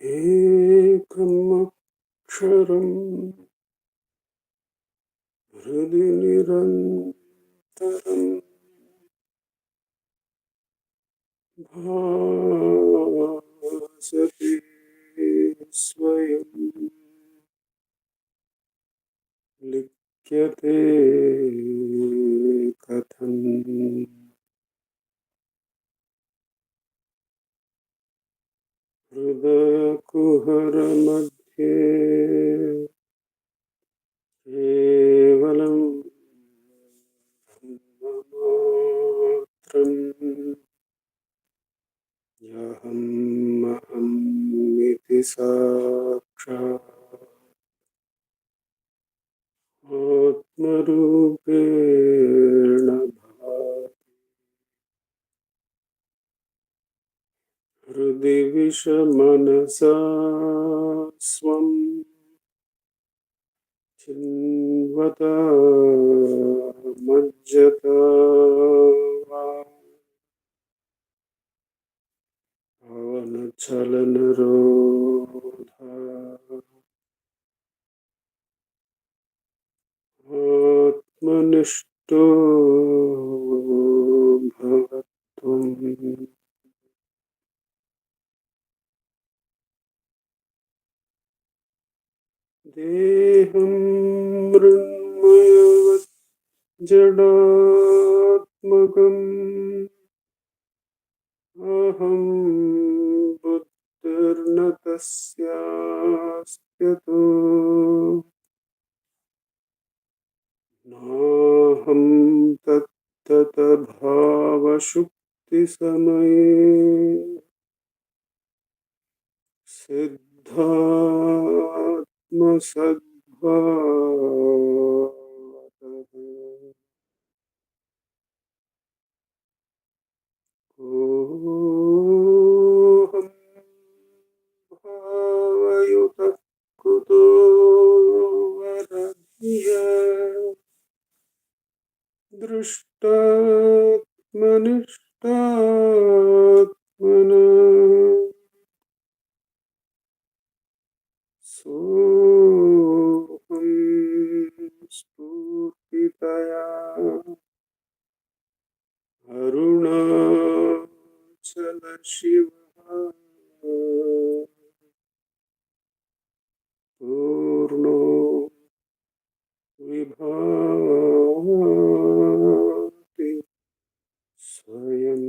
ekam aksharam hृदि nirantaram bhasati swayam likyate katham hृदयकुहर मध्ये केवलं ब्रह्ममात्रं यहमहमिति साक्षात् आत्मरूपेण भाति हृदि विषमनसा स्वं चिन्वता मज्जता वा पवनचलनरोधा आत्मनिष्ठो भवत्वम् देहं मृण्मयवत् जडात्मकम् अहं बुद्धिर्न तस्यास्त्यतो नाहं तत्तभावशुक्तिसमये सिद्धात्मसद्भावतः ओहं भावयुतः कुतो वरधिया दृष्टात्मनिष्टात्मना सोऽहं स्फूर्तितया अरुणाचलशिवः पूर्णो विभाति स्वयं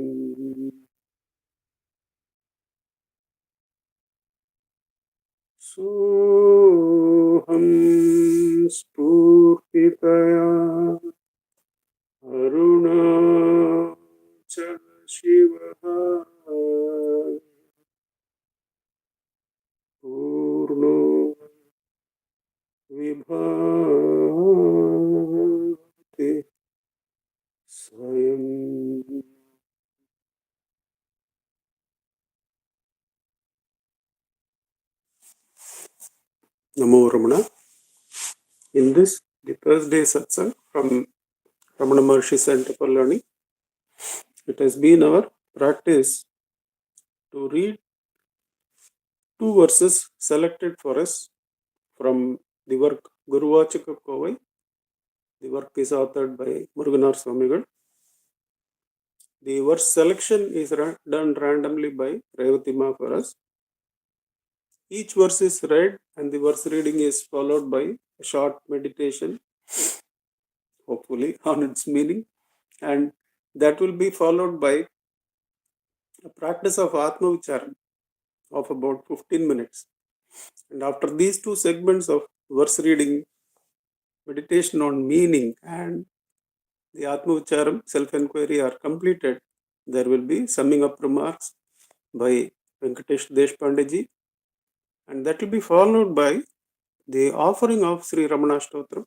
सोऽहं स्फूर्तितया अरुणाचलशिवः पूर्णो विभाति स्वयं. Namo Ramana. In this, the Thursday Satsang from Ramanacentre for learning, it has been our practice to read two verses selected for us from the work Guruvachaka Kovai. The work is authored by Muruganar Swamigal. The verse selection is done randomly by Revatima for us. Each verse is read and the verse reading is followed by a short meditation, hopefully, on its meaning. And that will be followed by a practice of Atma Vicharan of about 15 minutes. And after these two segments of verse reading, meditation on meaning, and the Atma Vicharam, self-enquiry are completed, there will be summing up remarks by Venkatesh Deshpande ji, and that will be followed by the offering of Sri Ramana Stotram.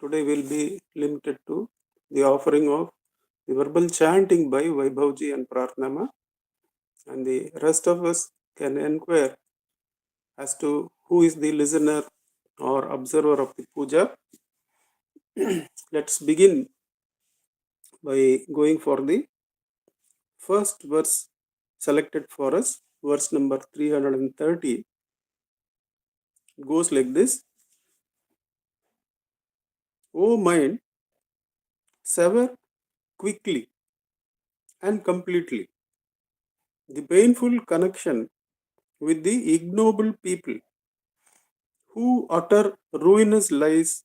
Today will be limited to the offering of the verbal chanting by Vaibhavji and Prarthnama, and the rest of us can inquire as to who is the listener or observer of the puja. Let's begin by going for the first verse selected for us, verse number 330, goes like this: O mind, sever quickly and completely the painful connection with the ignoble people who utter ruinous lies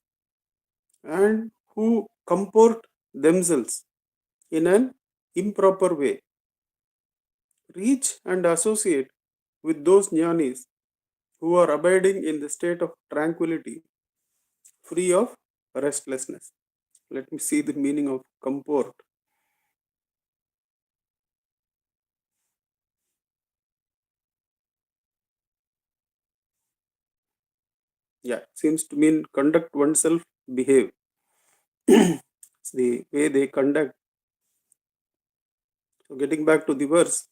and who comport themselves in an improper way. Reach and associate with those jnanis who are abiding in the state of tranquility, free of restlessness. Let me see the meaning of comport. Yeah, seems to mean conduct oneself, behave. It's the way they conduct. So getting back to the verse,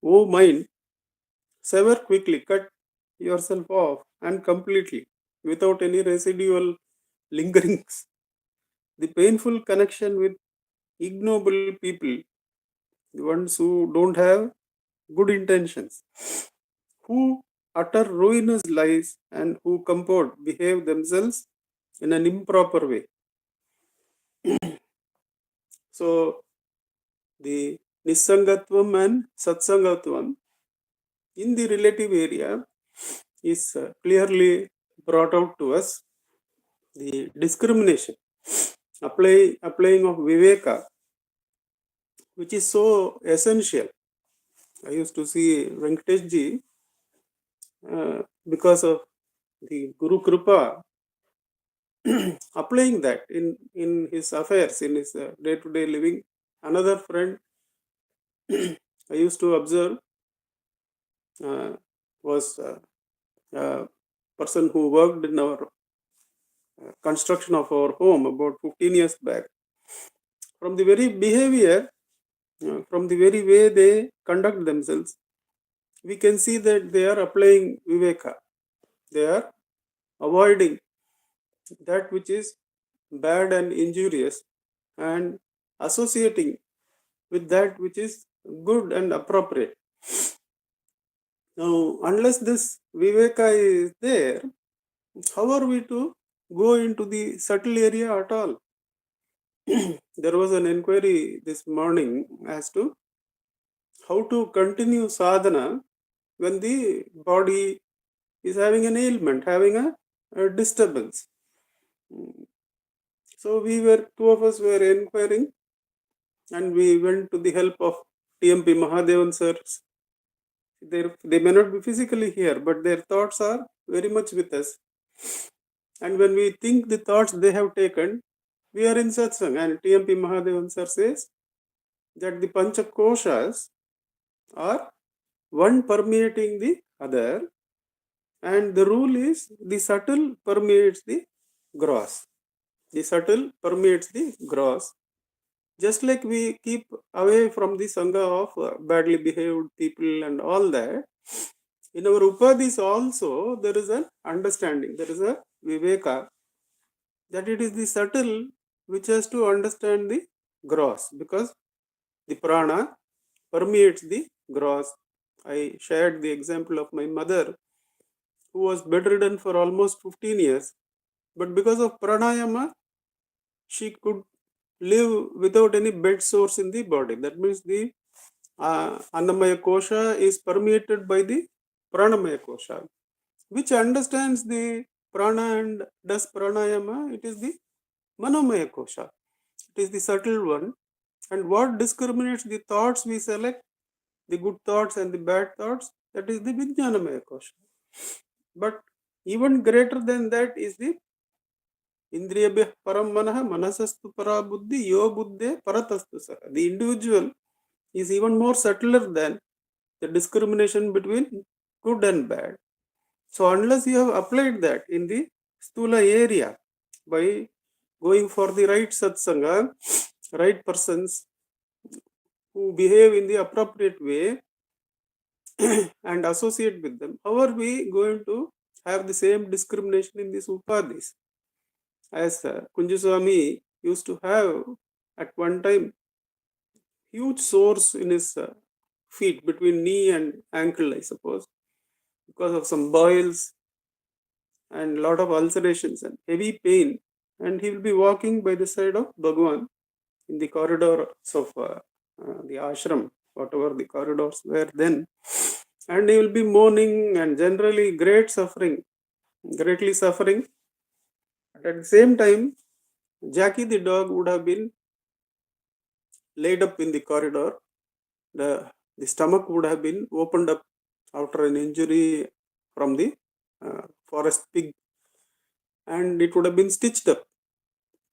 O mind, sever quickly, cut yourself off and completely, without any residual lingerings, the painful connection with ignoble people, the ones who don't have good intentions, who utter ruinous lies and who comport, behave themselves in an improper way. So the Nisangatvam and Satsangatvam in the relative area is clearly brought out to us. The discrimination, applying of Viveka, which is so essential. I used to see Venkatesh ji, because of the Guru Kripa, applying that in his affairs, in his day-to-day living. Another friend I used to observe was a person who worked in our construction of our home about 15 years back. From the very behavior, from the very way they conduct themselves, we can see that they are applying Viveka. They are avoiding that which is bad and injurious and associating with that which is good and appropriate. Now, unless this Viveka is there, how are we to go into the subtle area at all? There was an inquiry this morning as to how to continue sadhana when the body is having an ailment, having a disturbance. So two of us were inquiring, and we went to the help of TMP Mahadevan sirs. They may not be physically here, but their thoughts are very much with us. And when we think the thoughts they have taken, we are in satsang. And TMP Mahadevan sir says that the pancha koshas are one permeating the other, and the rule is the subtle permeates the gross. The subtle permeates the gross. Just like we keep away from the sangha of badly behaved people and all that, in our upadhis also there is an understanding, there is a viveka, that it is the subtle which has to understand the gross, because the prana permeates the gross. I shared the example of my mother who was bedridden for almost 15 years, but because of pranayama, she could live without any bed source in the body. That means the Annamaya Kosha is permeated by the Pranamaya Kosha, which understands the prana and does pranayama. It is the Manomaya Kosha. It is the subtle one. And what discriminates the thoughts we select, the good thoughts and the bad thoughts, that is the Vijnanamaya Kosha. But even greater than that is the Indriyabhyah param manaha manasastu para buddhi yo buddhe paratastu saha. The individual is even more subtler than the discrimination between good and bad. So unless you have applied that in the stula area by going for the right satsanga, right persons who behave in the appropriate way and associate with them, how are we going to have the same discrimination in these upadhis? As Kunjaswami used to have at one time huge sores in his feet, between knee and ankle, I suppose, because of some boils and lot of ulcerations and heavy pain. And he will be walking by the side of Bhagwan in the corridors of the ashram, whatever the corridors were then. And he will be mourning and generally greatly suffering. But at the same time, Jackie the dog would have been laid up in the corridor. The stomach would have been opened up after an injury from the forest pig, and it would have been stitched up.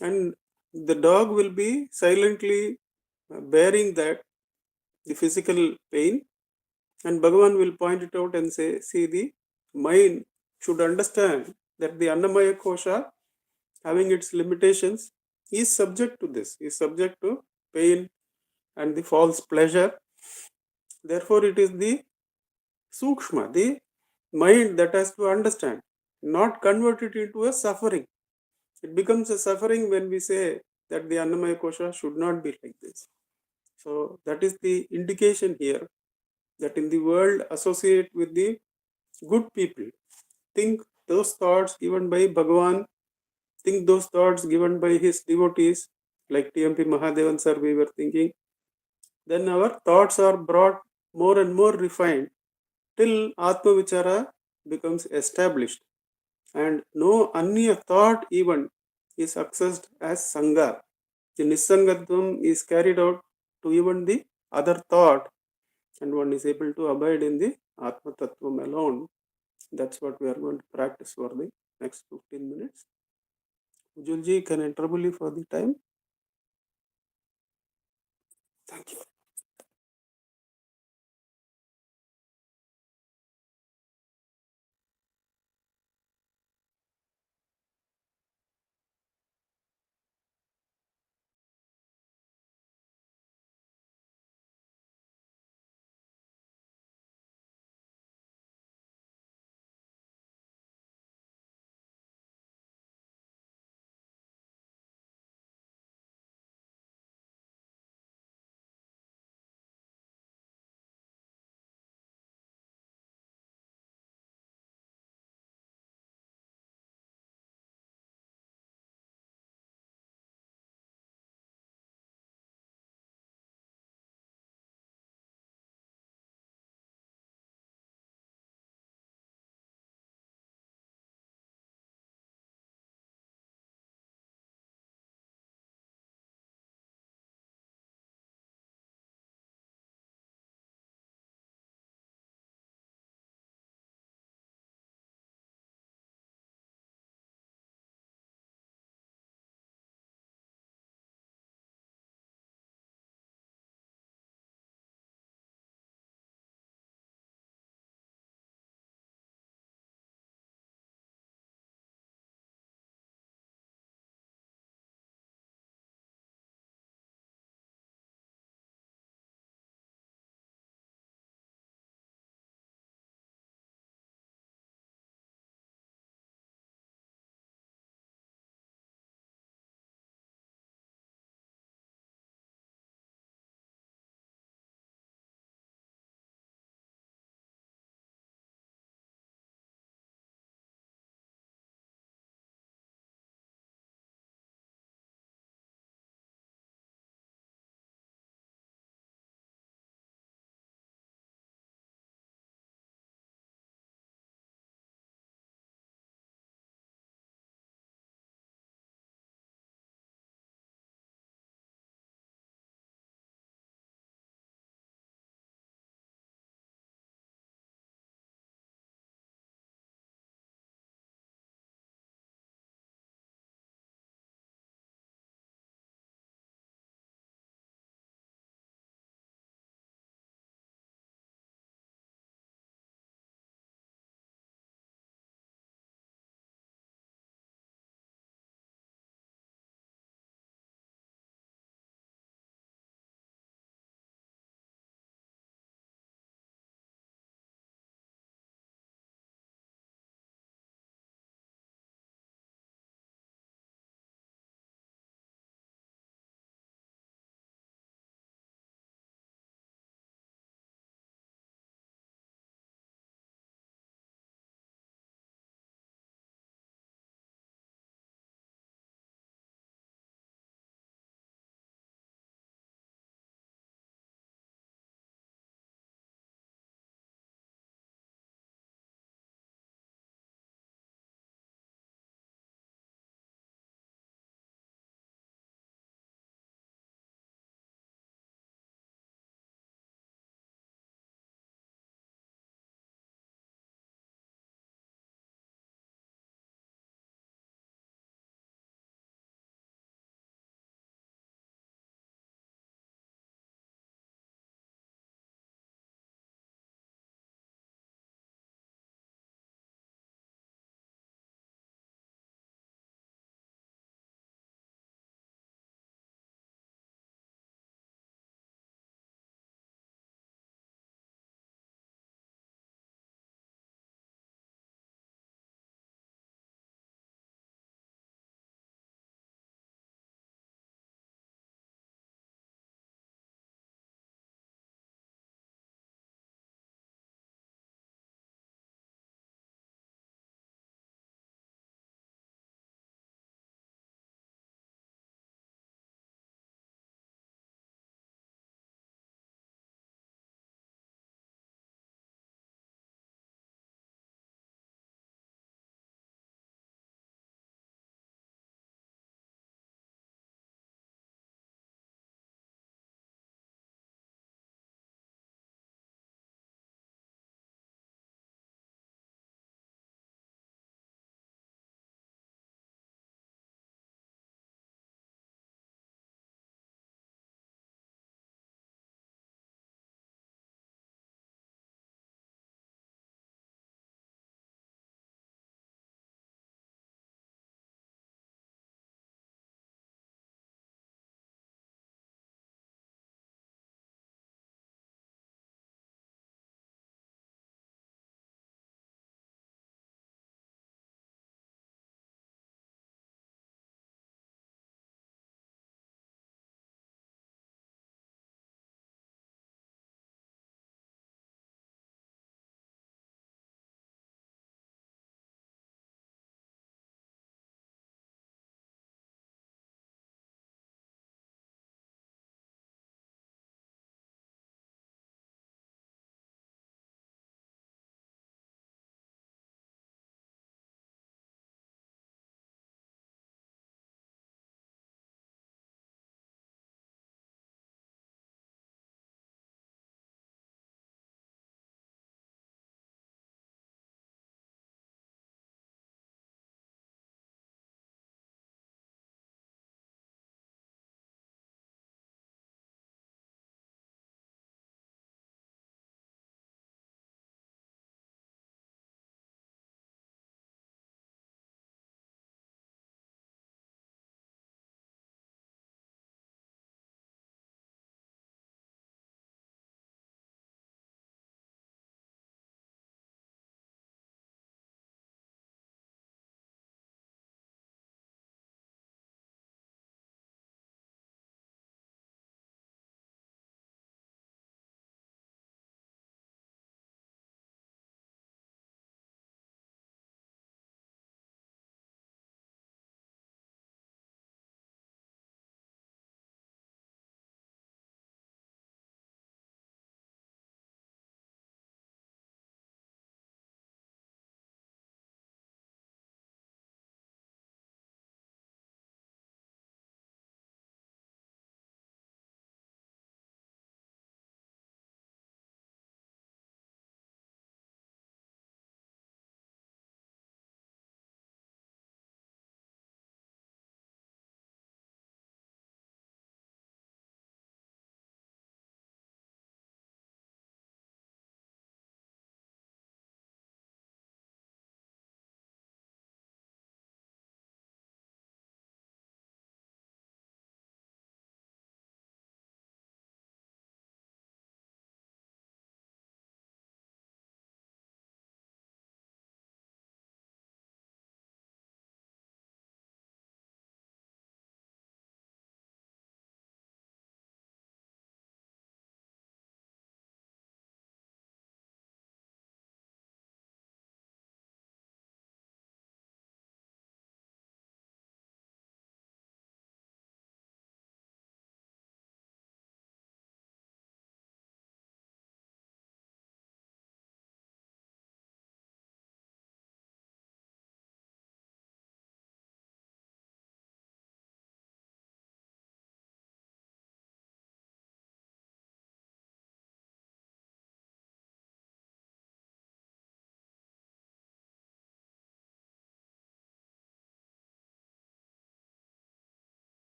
And the dog will be silently bearing that, the physical pain, and Bhagavan will point it out and say, see, the mind should understand that the Annamaya Kosha, having its limitations, is subject to this, is subject to pain and the false pleasure. Therefore, it is the Sukshma, the mind, that has to understand, not convert it into a suffering. It becomes a suffering when we say that the Annamaya Kosha should not be like this. So that is the indication here, that in the world associate with the good people. Think those thoughts given by Bhagavan, think those thoughts given by his devotees, like TMP Mahadevan sir we were thinking. Then our thoughts are brought more and more refined till Atma Vichara becomes established. And no Anya thought even is accessed as Sangha. The Nisangatvam is carried out to even the other thought, and one is able to abide in the Atma Tattvam alone. That's what we are going to practice for the next 15 minutes. Ujulji, can I trouble you for the time? Thank you.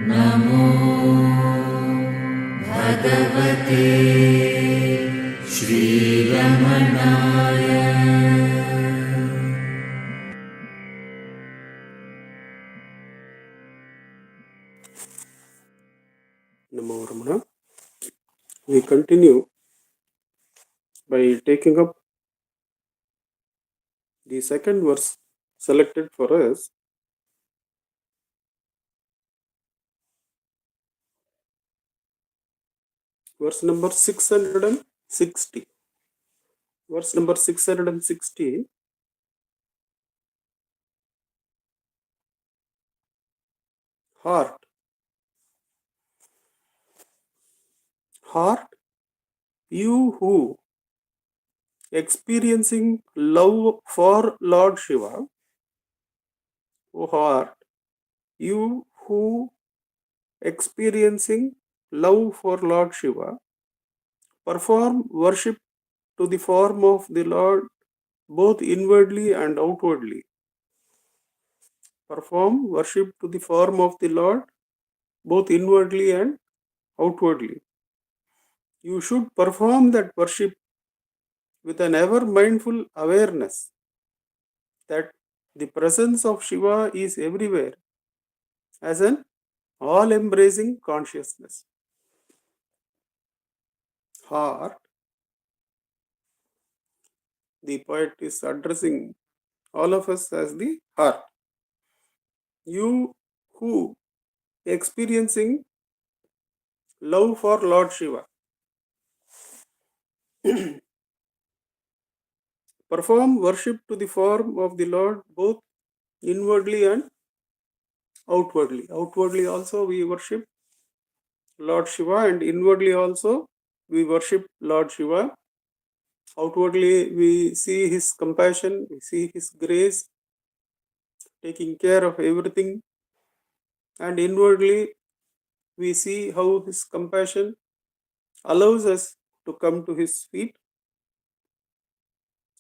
नमो भगवते श्रीरमणाय। Namo Ramana. We continue by taking up the second verse selected for us. Verse number 660. Verse number 660. Heart. Heart, you who experiencing love for Lord Shiva, O heart, you who experiencing love for Lord Shiva, perform worship to the form of the Lord both inwardly and outwardly. Perform worship to the form of the Lord both inwardly and outwardly. You should perform that worship with an ever mindful awareness that the presence of Shiva is everywhere as an all-embracing consciousness. Heart, the poet is addressing all of us as the heart. You who experiencing love for Lord Shiva, perform worship to the form of the Lord both inwardly and outwardly. Outwardly also we worship Lord Shiva, and inwardly also we worship Lord Shiva. Outwardly we see His compassion, we see His grace, taking care of everything, and inwardly we see how His compassion allows us to come to His feet.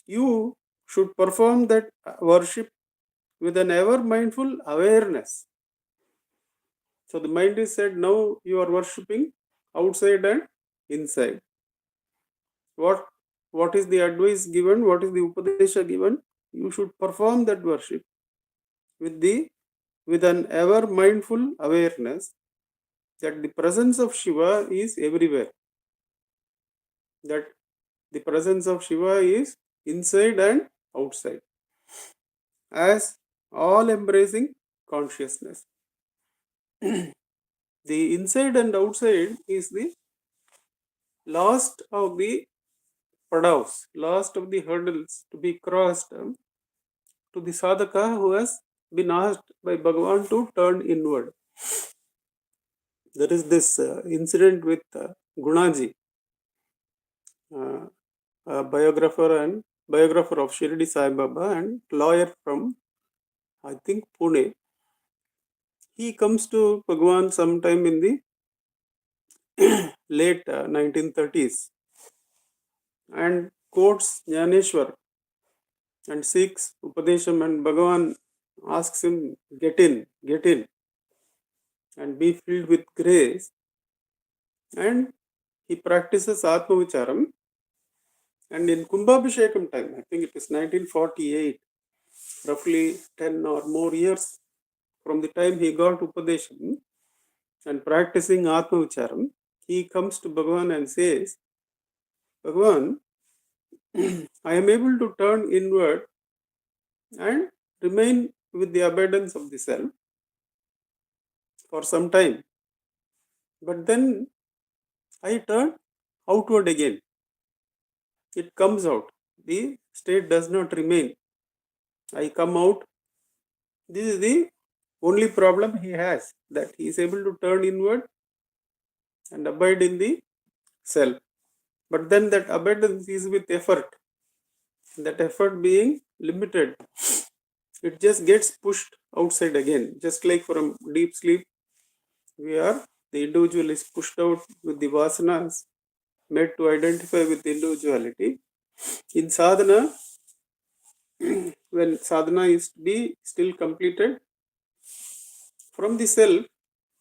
You should perform that worship with an ever mindful awareness. So the mind is said, now you are worshipping outside and inside. What is the advice given? What is the upadesha given? You should perform that worship with an ever mindful awareness that the presence of Shiva is everywhere. That the presence of Shiva is inside and outside as all embracing consciousness. The inside and outside is the last of the padavs, last of the hurdles to be crossed to the sadhaka who has been asked by Bhagavan to turn inward. There is this incident with Gunaji, a biographer of Shirdi Sai Baba and lawyer from, I think, Pune. He comes to Bhagavan sometime in the late 1930s and quotes Jnaneshwar and seeks Upadesham, and Bhagavan asks him, get in, and be filled with grace. And he practices Atma Vicharam. And in Kumbhabhishekam time, I think it is 1948, roughly 10 or more years from the time he got Upadesham and practicing Atma Vicharam, he comes to Bhagavan and says, Bhagavan, I am able to turn inward and remain with the abundance of the self for some time. But then I turn outward again. It comes out. The state does not remain. I come out. This is the only problem he has, that he is able to turn inward and abide in the self. But then that abundance is with effort. That effort being limited, it just gets pushed outside again. Just like from deep sleep, the individual is pushed out with the vasanas made to identify with individuality. In sadhana, when sadhana is to be still completed, From the self,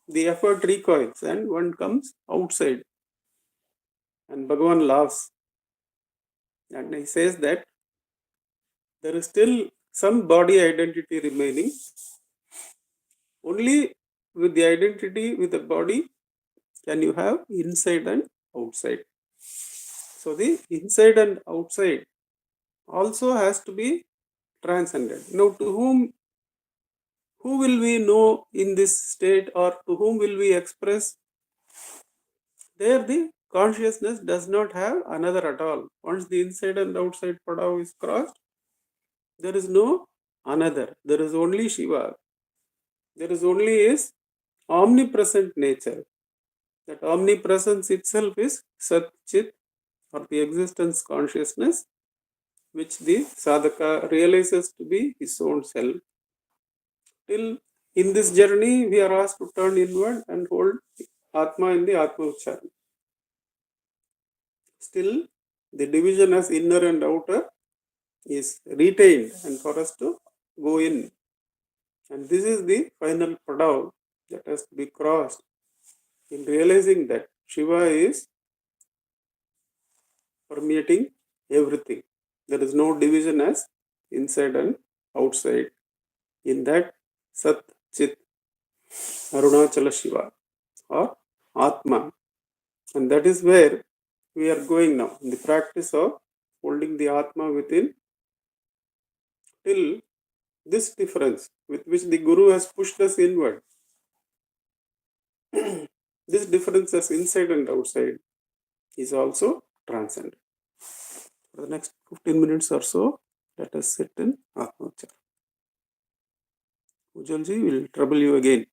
the effort recoils and one comes outside. And Bhagavan laughs and he says that there is still some body identity remaining. Only with the identity with the body can you have inside and outside. So the inside and outside also has to be transcended. Now, who will we know in this state, or to whom will we express? There the consciousness does not have another at all. Once the inside and outside padav is crossed, there is no another. There is only Shiva. There is only his omnipresent nature. That omnipresence itself is Sat Chit, or the existence consciousness, which the sadhaka realizes to be his own self. Till in this journey, we are asked to turn inward and hold Atma in the Atma Ucharana. Still, the division as inner and outer is retained, and for us to go in. And this is the final padav that has to be crossed in realizing that Shiva is permeating everything. There is no division as inside and outside. In that Sat Chit Arunachala Shiva or Atma. And that is where we are going now, in the practice of holding the Atma within, till this difference with which the Guru has pushed us inward, this difference as inside and outside is also transcended. For the next 15 minutes or so, let us sit in Atma Uchar. Ujalji will trouble you again.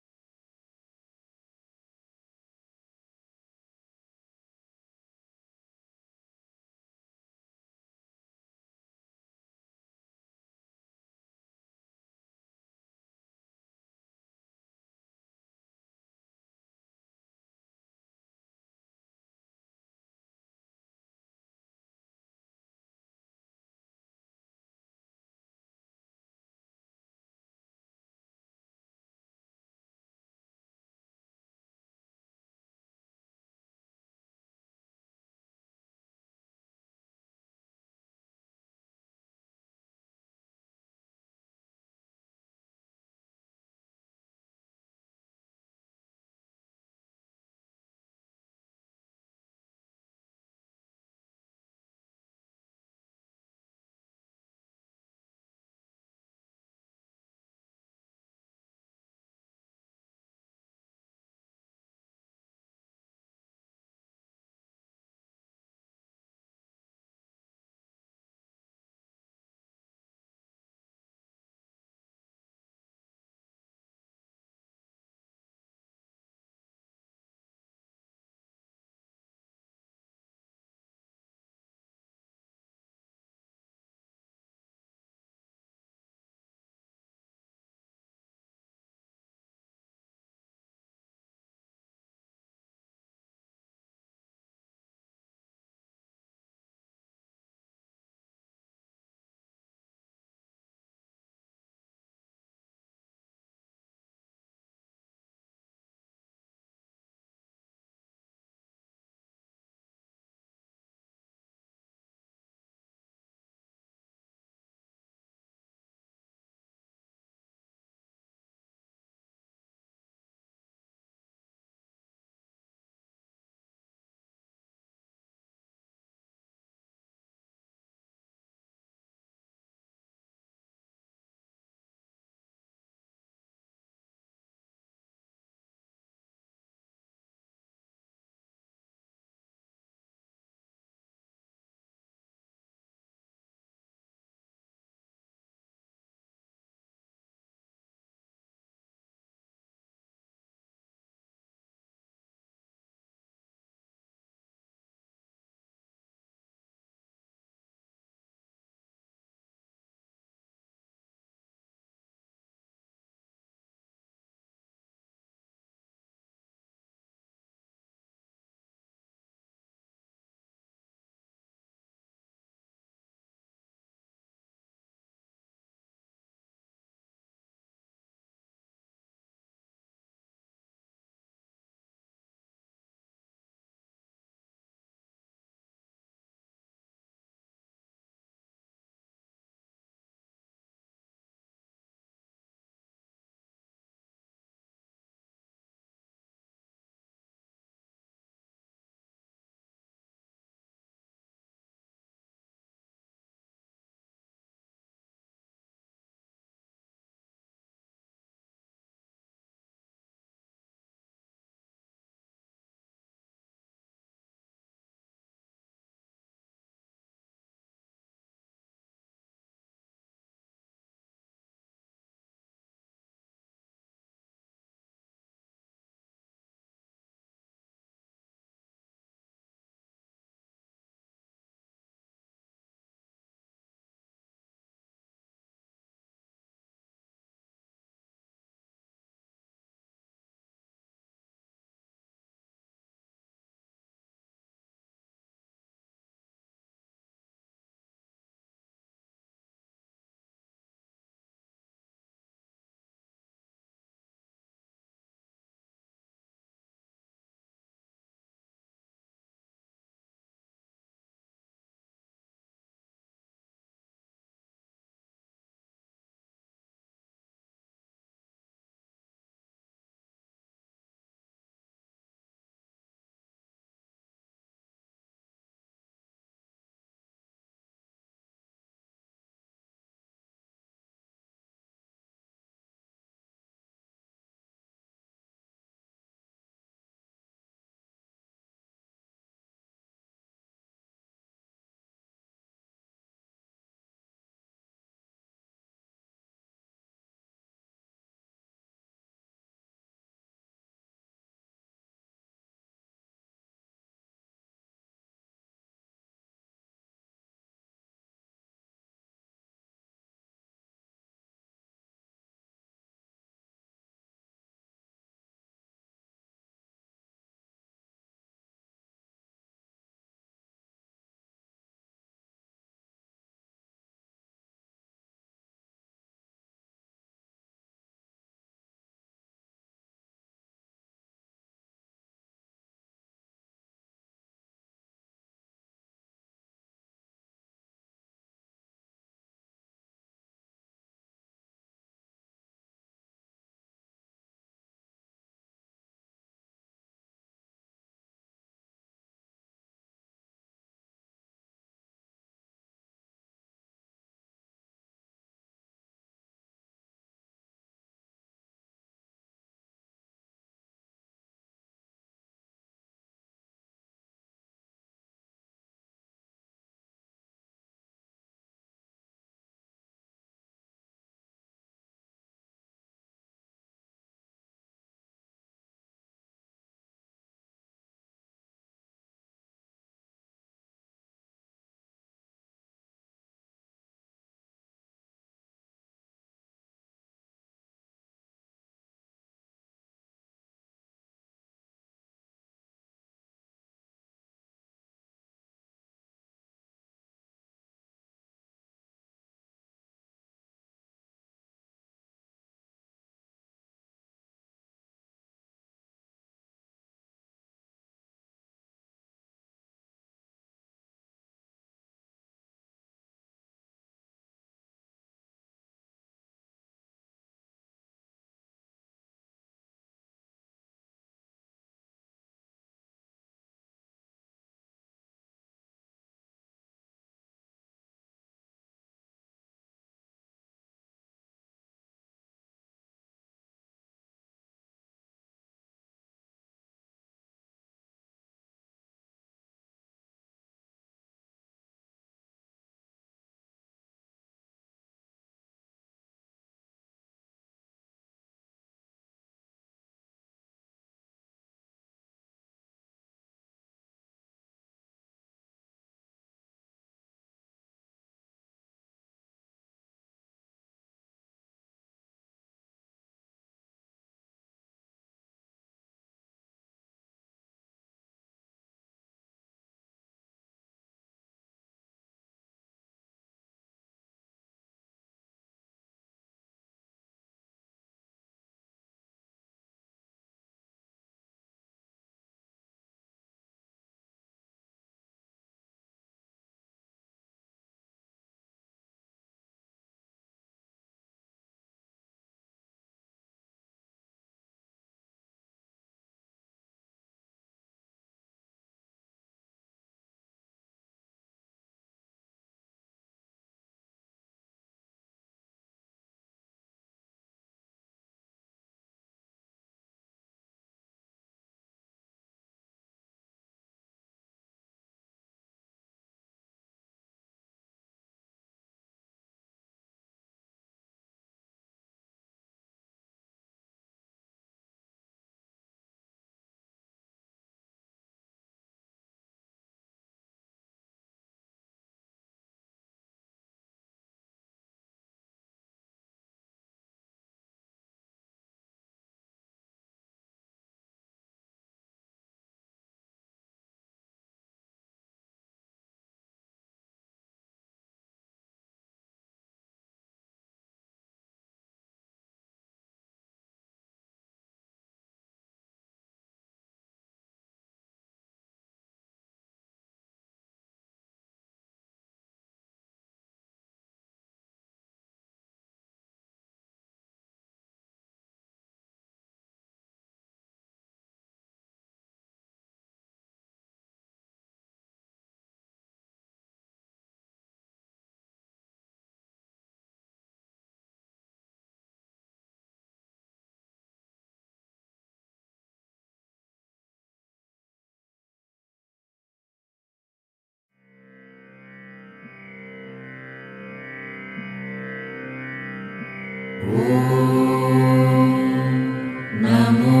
Namo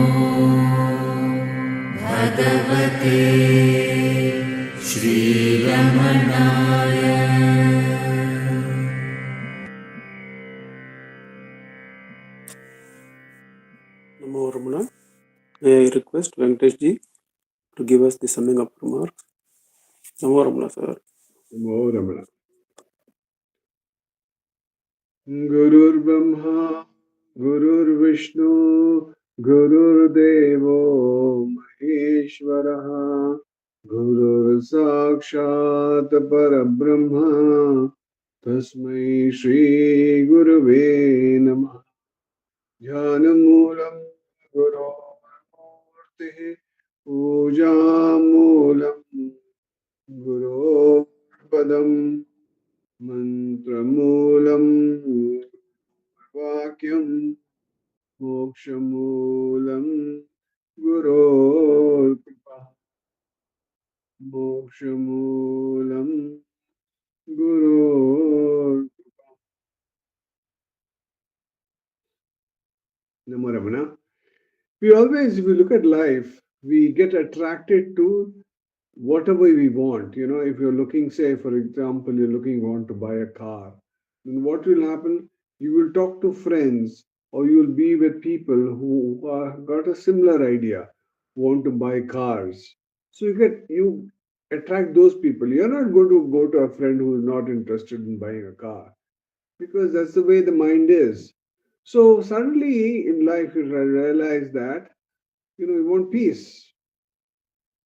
Bhagavate Shri Ramanaya. Namo Ramana. May I request Venkatesh ji to give us the summing up remarks? Namo Ramana, sir. Namo Ramana. Gurur Brahma, Gurur Vishnu, Gurur Devo Maheshwaraha, Gurur Sakshat Parabrahma, Tasmai Shri Gurave Namah. Jnanamulam Guru Murti, Pujamulam Guru Padam, Mantramulam Vakyam, Mokshamulam Guru Kripa, Mokshamulam Guru Kripa. Namo Ramana. We always, if we look at life, we get attracted to whatever we want. You know, if you're looking, say, for example, you're looking, want to buy a car, then what will happen? You will talk to friends or you will be with people who got a similar idea, want to buy cars. So you attract those people. You're not going to go to a friend who is not interested in buying a car because that's the way the mind is. So suddenly in life you realize that you want peace.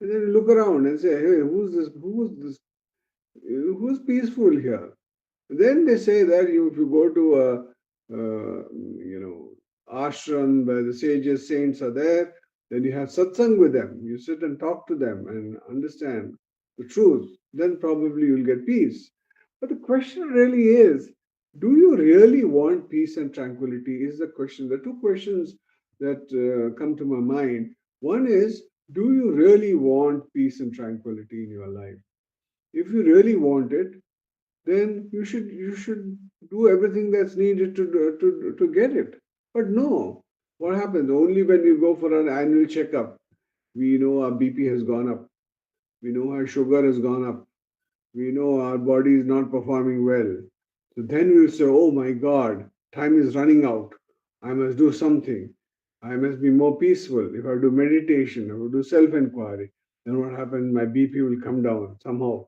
And then you look around and say, hey, who's this? Who's this? Who's peaceful here? Then they say that if you go to a ashram where the sages, saints are there, then you have satsang with them. You sit and talk to them and understand the truth. Then probably you'll get peace. But the question really is, do you really want peace and tranquility? Is the question. The two questions that come to my mind. One is, do you really want peace and tranquility in your life? If you really want it, then you should do everything that's needed to get it. But no, what happens? Only when we go for an annual checkup, we know our BP has gone up, we know our sugar has gone up, we know our body is not performing well. So then we'll say, oh my God, time is running out. I must do something. I must be more peaceful. If I do meditation, if I do self-enquiry, then what happens? My BP will come down somehow.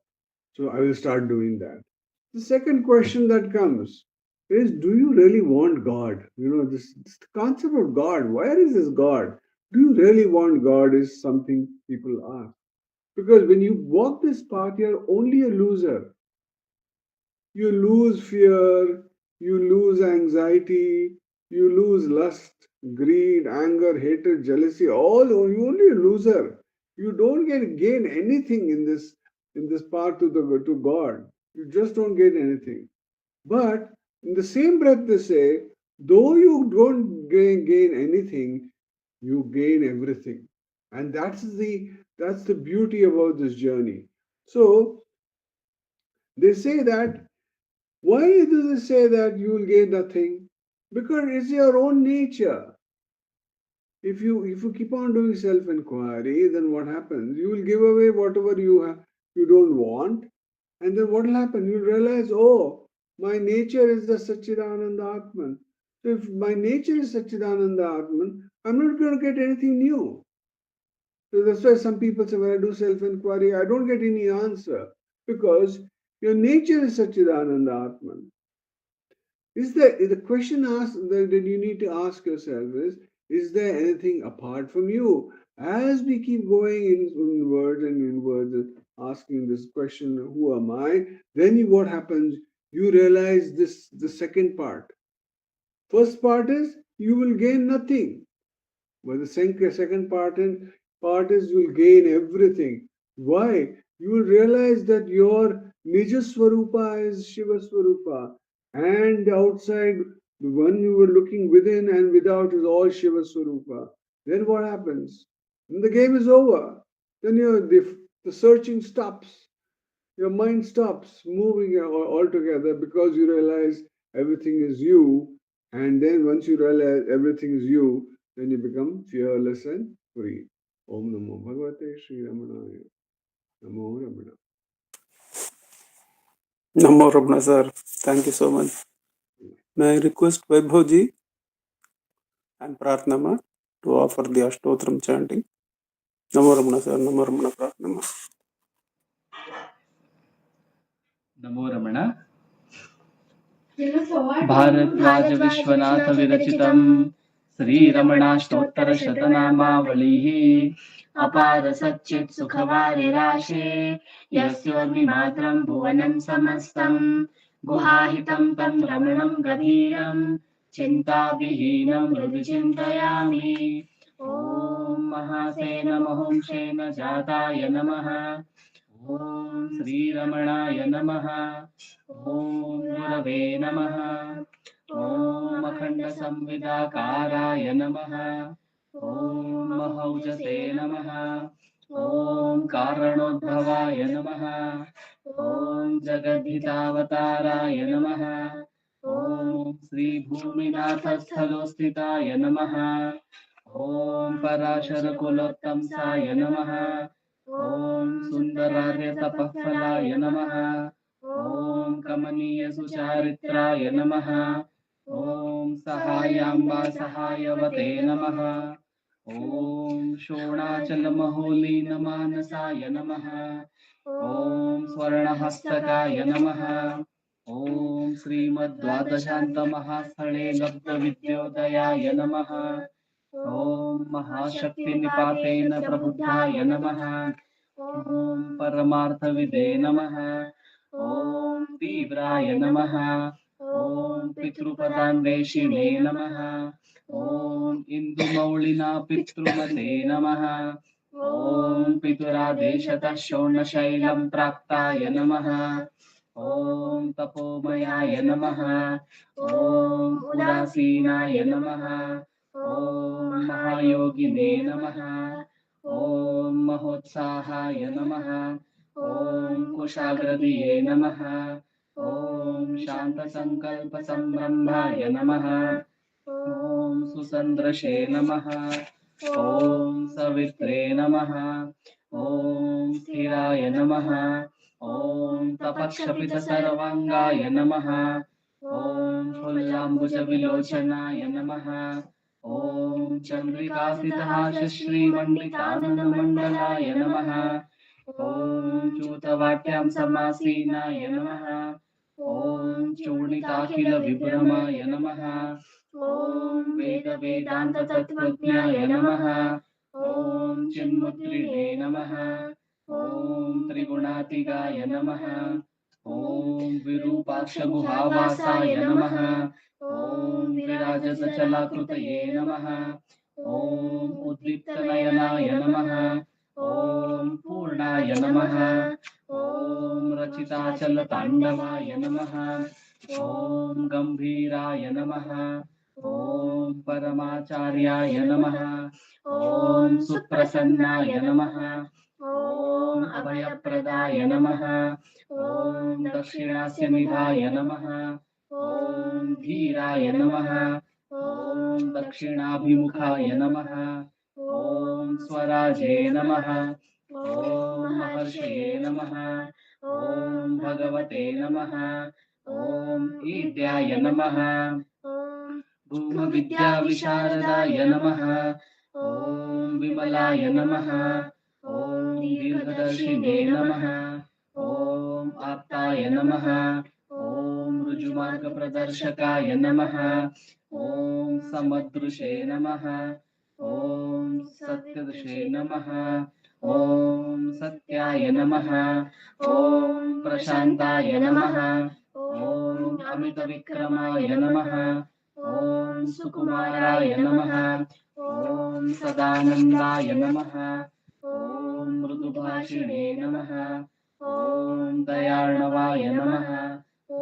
So I will start doing that. The second question that comes is, do you really want God? This concept of God, where is this God? Do you really want God is something people ask. Because when you walk this path, you're only a loser. You lose fear, you lose anxiety, you lose lust, greed, anger, hatred, jealousy, all you only a loser. You don't gain anything in this path to God. You just don't get anything. But in the same breath, they say, though you don't gain anything, you gain everything. And that's the beauty about this journey. So they say that, why do they say that you will gain nothing? Because it's your own nature. If you keep on doing self-inquiry, then what happens? You will give away whatever you don't want, and then what will happen? You'll realize, oh, my nature is the Satchidananda Atman. So if my nature is Satchidananda Atman, I'm not going to get anything new. So that's why some people say, when I do self-inquiry, I don't get any answer. Because your nature is Satchidananda Atman. Is the question that you need to ask yourself is there anything apart from you? As we keep going inwards and inwards, asking this question, who am I? Then what happens? You realize the second part. First part is you will gain nothing. But the second part is you will gain everything. Why? You will realize that your Nija Swarupa is Shiva Swarupa, and the outside, the one you were looking within and without is all Shiva Swarupa. Then what happens? When the game is over, then the searching stops. Your mind stops moving altogether because you realize everything is you And then once you realize everything is you, then you become fearless and free. Om Namo Bhagavate Sri Ramanaya. Namo Ramana. Namo Ramana sir. Thank you so much. May I request Vaibhavji and Pratnama to offer the Ashtotram chanting. Namo Ramana sir. Namo Ramana Pratnama. नमो रमण भारद्वाज विश्वनाथ विरचितं श्रीरमणाष्टोत्तर शतनामावलिः अपार सच्चित् सुखवारिराशे यस्योर्मिमात्रं भुवनं समस्तं गुहाहितं तं रमणं गभीरं चिन्ताविहीनं हृदि चिन्तयामि। ॐ महासेन महोंशेन जाताय नमः। ॐ श्रीरमणाय नमः। ॐ गुरवे नमः। ॐ अखण्डसंविदाकाराय नमः। ॐ महौजसे नमः। ॐ कारणोद्भवाय नमः। ॐ जगद्धितावताराय नमः। ॐ श्रीभूमिनाथस्थलोस्थिताय नमः। ॐ पराशरकुलोत्तंसाय नमः। ॐ सुन्दरार्यतपःफलाय नमः। ॐ कमनीयसुचारित्राय नमः। ॐ सहायाम्बा सहायवते नमः। ॐ शोणाचलमहोलीनमानसाय नमः। ॐ स्वर्णहस्तकाय नमः। ॐ श्रीमद्द्वादशान्तमहास्थले लब्धविद्योदयाय नमः। ॐ महाशक्तिनिपातेन प्रबुद्धाय नमः। ॐ परमार्थविदे नमः। ॐ तीव्राय नमः। ॐ पितृपदान्वेषिणे नमः। ॐ इन्दुमौलिना पितृमते नमः। ॐ पितुरादेशतः शोणशैलं प्राक्ताय नमः। ॐ तपोमयाय नमः। ॐ उदासीनाय नमः। ॐ महायोगिने नमः। ॐ महोत्साहाय नमः। ॐ कुशाग्रदिये नमः। ॐ शान्तसङ्कल्पसम्रम्भाय नमः। ॐ सुसन्दृशे नमः। ॐ सवित्रे नमः। ॐ स्थिराय नमः। ॐ तपक्षपितसर्वाङ्गाय नमः। ॐ फुल्लाम्बुजविलोचनाय नमः। ॐ चन्द्रिकासितहासश्रीमण्डिताननमण्डलाय नमः। ॐ चूतवाट्यां समासीनाय नमः। ॐ चूर्णिताखिलविभ्रमाय नमः। ॐ वेदवेदान्ततत्त्वज्ञाय नमः। ॐ चिन्मुद्रिणे नमः। ॐ त्रिगुणातिगाय नमः। ॐ विरूपाक्षगुहावासाय नमः। ॐ विराजतचलाकृतये नमः। ॐ उद्दीप्तनयनाय नमः। ॐ पूर्णाय नमः। ॐ रचिताचलताण्डवाय नमः। ॐ गम्भीराय नमः। ॐ परमाचार्याय नमः। ॐ सुप्रसन्नाय नमः। ॐ अभयप्रदाय नमः। ॐ दक्षिणास्यनिधाय नमः। ॐ धीराय नमः। ॐ दक्षिणाभिमुखाय नमः। ॐ स्वराजे नमः। ॐ महर्षये नमः। ॐ भगवते नमः। ॐ ईड्याय नमः। भूमविद्याविशारदाय नमः। ॐ विमलाय नमः। ॐ दीर्घदर्शिने नमः। ॐ आप्ताय नमः। ॐ ऋजुमार्गप्रदर्शकाय नमः। ॐ समदृशे नमः। ॐ सत्यदृशे नमः। ॐ सत्याय नमः। ॐ प्रशान्ताय नमः। ॐ अमितविक्रमाय नमः। ॐ सुकुमाराय नमः। ॐ सदानन्दाय नमः। ॐ मृदुभाषिणे नमः। ॐ दयार्णवाय नमः। ॐ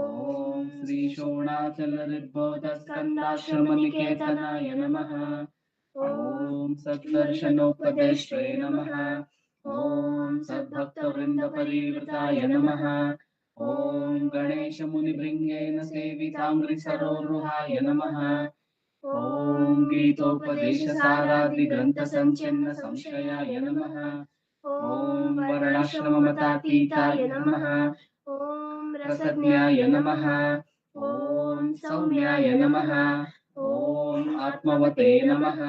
श्रीशोणाचलरिद्बोधस्कन्दाश्रमनिकेतनाय नमः। ॐ सद्दर्शनोपदेष्ट्रे नमः। ॐ सद्भक्तवृन्दपरिवृताय नमः। ॐ गणेशमुनिभृङ्गेन सेविताङ्घ्रिसरोरुहाय नमः। ॐ गीतोपदेशसारादिग्रन्थसञ्चिन्न संशयाय नमः। ॐ वर्णाश्रममतातीताय नमः। ॐ रसज्ञाय नमः। ॐ सौम्याय नमः। ॐ आत्मवते नमः।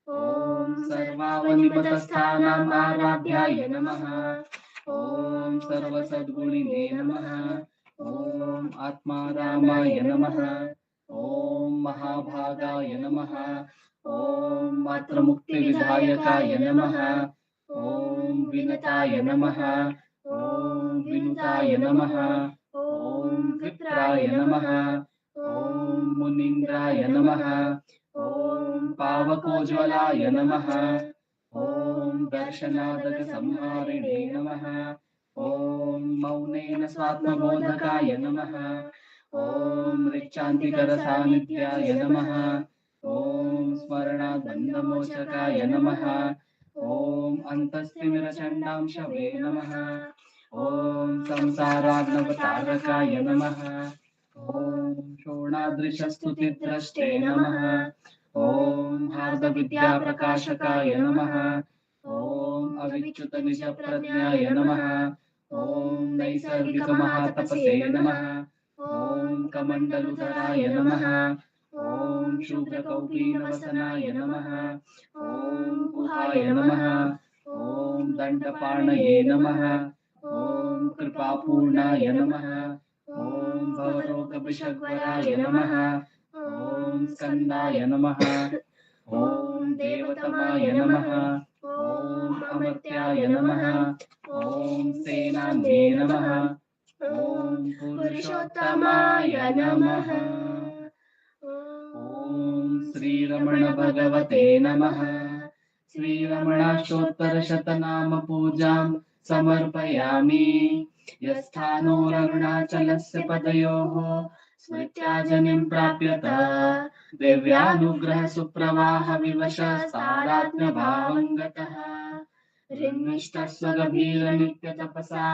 ॐ सर्वावनिमतस्थानाम् आराध्याय नमः। ॐ सर्वसद्गुणिने नमः। ॐ आत्मारामाय नमः। ॐ महाभागाय नमः। ॐ मात्रमुक्तिविधायकाय नमः। ॐ विनताय नमः। ॐ विनुताय नमः। ॐ विप्राय नमः। ॐ मुनीन्द्राय नमः। ॐ पावकोज्ज्वलाय नमः। ॐ दर्शनादकसंहारिणे नमः। ॐ मौनेन स्वात्मबोधकाय नमः। ॐ ऋक्षान्तिकरसान्निध्याय नमः। ॐ स्मरणाद्बन्धमोचकाय नमः। ॐ अन्तस्तिमिरचण्डांशवे नमः। ॐ संसारार्णवतारकाय नमः। ॐ शोणादृशस्तुतिद्रष्टे नमः। ॐ हार्दविद्याप्रकाशकाय नमः। ॐ अविच्युतनिजप्रज्ञाय नमः। ॐ नैसर्गिकमहातपसे नमः। ॐ कमण्डलुधराय नमः। ॐ शुभ्रकौपीनवसनाय नमः। ॐ गुहाय नमः। ॐ दण्डपाणये नमः। ॐ कृपापूर्णाय नमः। ॐ भवरोगविषग्वराय नमः। ॐ स्कन्दाय नमः। ॐ देवतमाय नमः। ॐ अमर्त्याय नमः। ॐ सेनान्ये नमः। ॐ पुरुषोत्तमाय नमः। ॐ श्रीरमण भगवते नमः। श्रीरमणाष्टोत्तरशतनामपूजां समर्पयामि। यस्थानोररुणाचलस्य पदयोः स्मृत्याजनिं प्राप्यत दिव्यानुग्रहसुप्रवाहविवशस्तादात्म्यभावं गतः ऋन्निष्ठस्वगभीरनित्यतपसा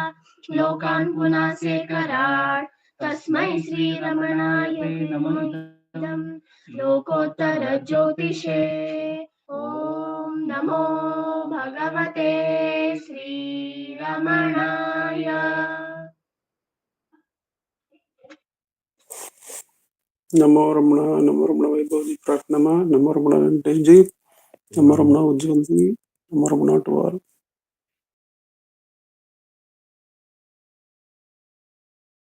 लोकान् पुनासेकराट् तस्मै श्रीरमणाय ते नमोऽइदं लोकोत्तरज्योतिषे। ॐ नमो भगवते श्रीरमणाय। नमो रमण वैभव जी प्रार्थना, नमो रमण वेंकटेश जी, नमो रमण उज्जवल जी, नमो रमण टू ऑल।